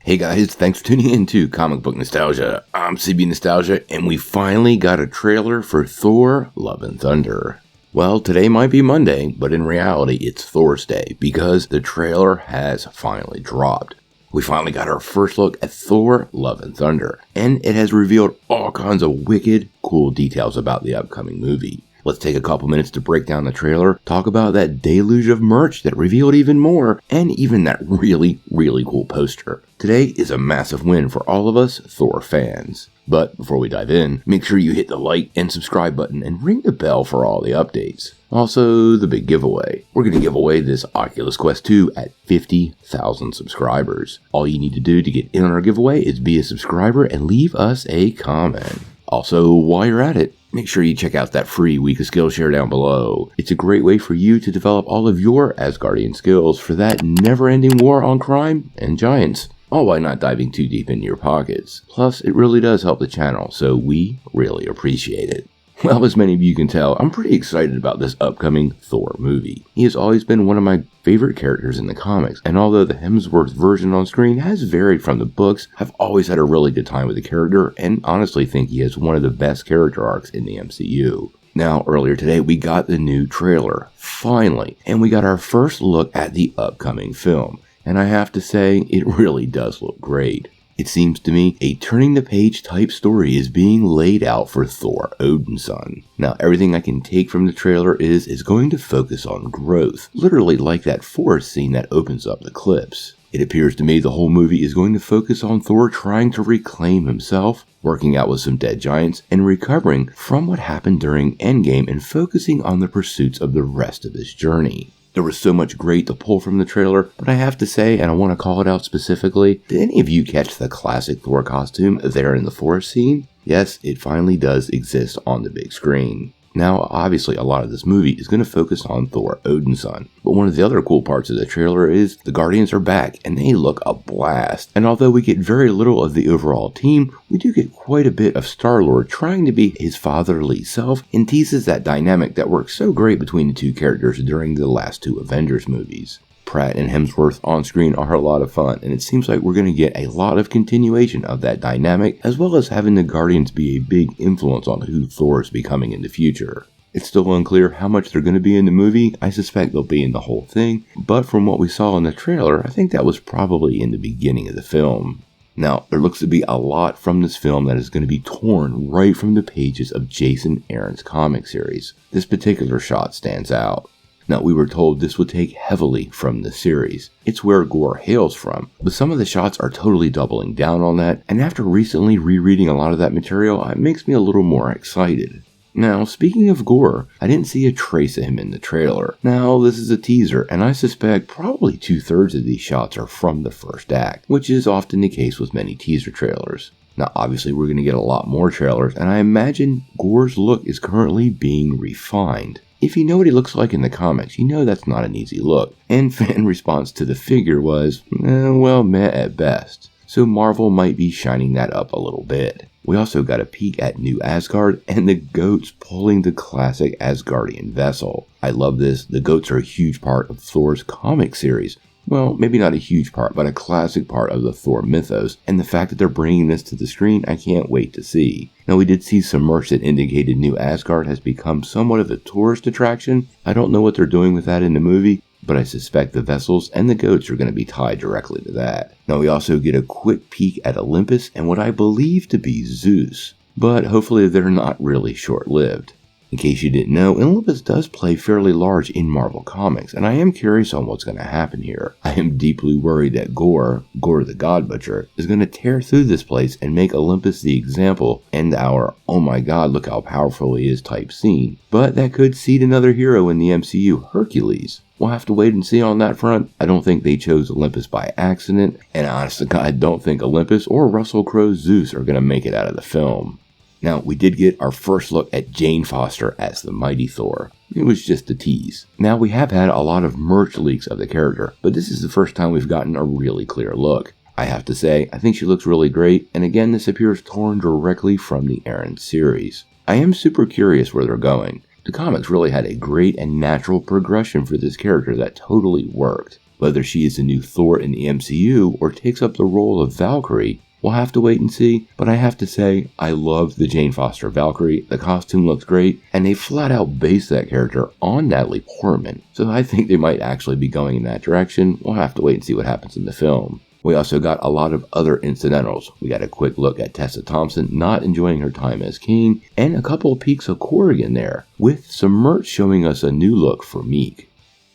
Hey guys, thanks for tuning in to Comic Book Nostalgia. I'm CB Nostalgia, and we finally got a trailer for Thor Love and Thunder. Well, today might be Monday, but in reality it's Thor's Day, because the trailer has finally dropped. We finally got our first look at Thor Love and Thunder, and it has revealed all kinds of wicked, cool details about the upcoming movie. Let's take a couple minutes to break down the trailer, talk about that deluge of merch that revealed even more, and even that really cool poster. Today is a massive win for all of us Thor fans. But before we dive in, make sure you hit the like and subscribe button and ring the bell for all the updates. Also, the big giveaway. We're going to give away this Oculus Quest 2 at 50,000 subscribers. All you need to do to get in on our giveaway is be a subscriber and leave us a comment. Also, while you're at it, make sure you check out that free week of Skillshare down below. It's a great way for you to develop all of your Asgardian skills for that never-ending war on crime and giants, all while not diving too deep into your pockets. Plus, it really does help the channel, so we really appreciate it. Well, as many of you can tell, I'm pretty excited about this upcoming Thor movie. He has always been one of my favorite characters in the comics, and although the Hemsworth version on screen has varied from the books, I've always had a really good time with the character, and honestly think he has one of the best character arcs in the MCU. Now, earlier today, we got the new trailer, finally, and we got our first look at the upcoming film, and I have to say, it really does look great. It seems to me a turning-the-page type story is being laid out for Thor Odinson. Now, everything I can take from the trailer is going to focus on growth, literally like that forest scene that opens up the cliffs. It appears to me the whole movie is going to focus on Thor trying to reclaim himself, working out with some dead giants, and recovering from what happened during Endgame and focusing on the pursuits of the rest of his journey. There was so much great to pull from the trailer, but I have to say, and I want to call it out specifically, did any of you catch the classic Thor costume there in the forest scene? Yes, it finally does exist on the big screen. Now, obviously, a lot of this movie is going to focus on Thor Odinson, but one of the other cool parts of the trailer is the Guardians are back, and they look a blast. And although we get very little of the overall team, we do get quite a bit of Star-Lord trying to be his fatherly self, and teases that dynamic that works so great between the two characters during the last two Avengers movies. Pratt and Hemsworth on screen are a lot of fun, and it seems like we're going to get a lot of continuation of that dynamic, as well as having the Guardians be a big influence on who Thor is becoming in the future. It's still unclear how much they're going to be in the movie. I suspect they'll be in the whole thing, but from what we saw in the trailer, I think that was probably in the beginning of the film. Now, there looks to be a lot from this film that is going to be torn right from the pages of Jason Aaron's comic series. This particular shot stands out. Now, we were told this would take heavily from the series. It's where Gorr hails from, but some of the shots are totally doubling down on that, and after recently rereading a lot of that material, it makes me a little more excited. Now, speaking of Gorr, I didn't see a trace of him in the trailer. Now, this is a teaser, and I suspect probably 2/3 of these shots are from the first act, which is often the case with many teaser trailers. Now, obviously, we're going to get a lot more trailers, and I imagine Gorr's look is currently being refined. If you know what he looks like in the comics, you know that's not an easy look, and fan response to the figure was, well, meh at best. So Marvel might be shining that up a little bit. We also got a peek at New Asgard and the goats pulling the classic Asgardian vessel. I love this. The goats are a huge part of Thor's comic series. Well, maybe not a huge part, but a classic part of the Thor mythos, and the fact that they're bringing this to the screen, I can't wait to see. Now, we did see some merch that indicated New Asgard has become somewhat of a tourist attraction. I don't know what they're doing with that in the movie, but I suspect the vessels and the goats are going to be tied directly to that. Now, we also get a quick peek at Olympus and what I believe to be Zeus, but hopefully they're not really short-lived. In case you didn't know, Olympus does play fairly large in Marvel Comics, and I am curious on what's going to happen here. I am deeply worried that Gorr the God Butcher, is going to tear through this place and make Olympus the example and our, oh my god, look how powerful he is type scene. But that could seed another hero in the MCU, Hercules. We'll have to wait and see on that front. I don't think they chose Olympus by accident, and honest to God, I don't think Olympus or Russell Crowe's Zeus are going to make it out of the film. Now, we did get our first look at Jane Foster as the Mighty Thor. It was just a tease. Now, we have had a lot of merch leaks of the character, but this is the first time we've gotten a really clear look. I have to say, I think she looks really great, and again, this appears torn directly from the Aaron series. I am super curious where they're going. The comics really had a great and natural progression for this character that totally worked. Whether she is the new Thor in the MCU or takes up the role of Valkyrie, we'll have to wait and see, but I have to say, I love the Jane Foster Valkyrie, the costume looks great, and they flat out based that character on Natalie Portman, so I think they might actually be going in that direction. We'll have to wait and see what happens in the film. We also got a lot of other incidentals. We got a quick look at Tessa Thompson not enjoying her time as King, and a couple of peeks of Korg in there, with some merch showing us a new look for Meek.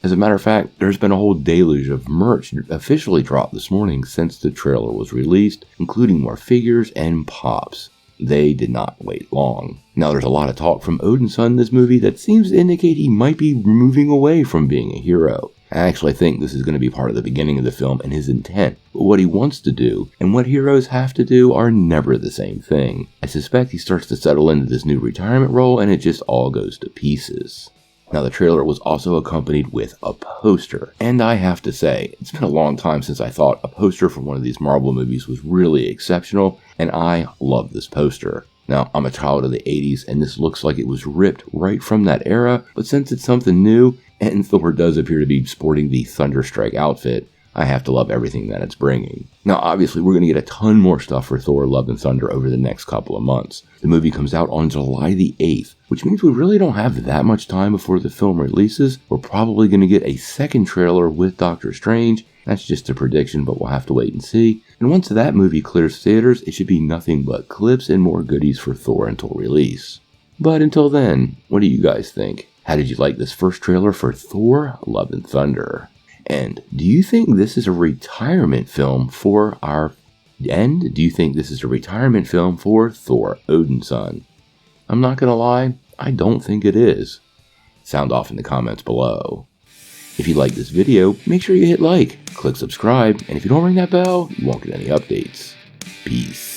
As a matter of fact, there's been a whole deluge of merch officially dropped this morning since the trailer was released, including more figures and pops. They did not wait long. Now there's a lot of talk from Odinson in this movie that seems to indicate he might be moving away from being a hero. I actually think this is going to be part of the beginning of the film and his intent, but what he wants to do and what heroes have to do are never the same thing. I suspect he starts to settle into this new retirement role and it just all goes to pieces. Now the trailer was also accompanied with a poster, and I have to say, it's been a long time since I thought a poster for one of these Marvel movies was really exceptional, and I love this poster. Now, I'm a child of the 80s, and this looks like it was ripped right from that era, but since it's something new, and Thor does appear to be sporting the Thunderstrike outfit, I have to love everything that it's bringing. Now, obviously, we're going to get a ton more stuff for Thor Love and Thunder over the next couple of months. The movie comes out on July the 8th, which means we really don't have that much time before the film releases. We're probably going to get a second trailer with Doctor Strange. That's just a prediction, but we'll have to wait and see. And once that movie clears theaters, it should be nothing but clips and more goodies for Thor until release. But until then, what do you guys think? How did you like this first trailer for Thor Love and Thunder? And do you think this is a retirement film for Thor Odinson? I'm not gonna lie, I don't think it is. Sound off in the comments below. If you like this video, make sure you hit like, click subscribe, and if you don't ring that bell, you won't get any updates. Peace.